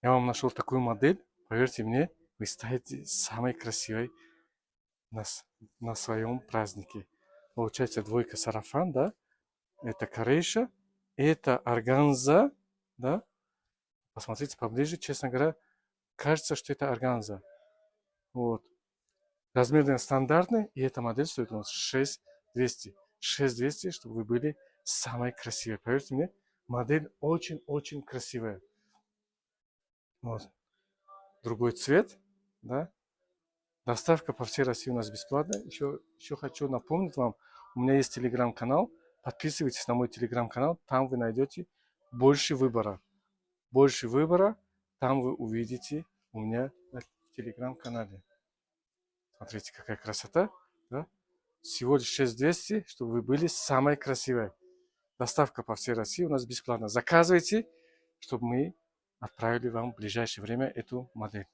Я вам нашел такую модель. Поверьте мне, вы станете самой красивой на, на своем празднике. Получается двойка сарафан, да? Это корейша, это органза, да? Посмотрите поближе, честно говоря, кажется, что это органза. Вот. Размеры стандартные, и эта модель стоит у нас 6200. 6200, чтобы вы были самой красивой. Поверьте мне, модель очень-очень красивая. Вот. Другой цвет, да? Доставка по всей России у нас бесплатная. Еще хочу напомнить вам, у меня есть телеграм-канал. Подписывайтесь на мой телеграм-канал, там вы найдете больше выбора. Больше выбора, там вы увидите у меня на телеграм-канале. Смотрите, какая красота, да? Всего лишь 6200, чтобы вы были самой красивой. Доставка по всей России у нас бесплатно. Заказывайте, чтобы мы отправили вам в ближайшее время эту модель.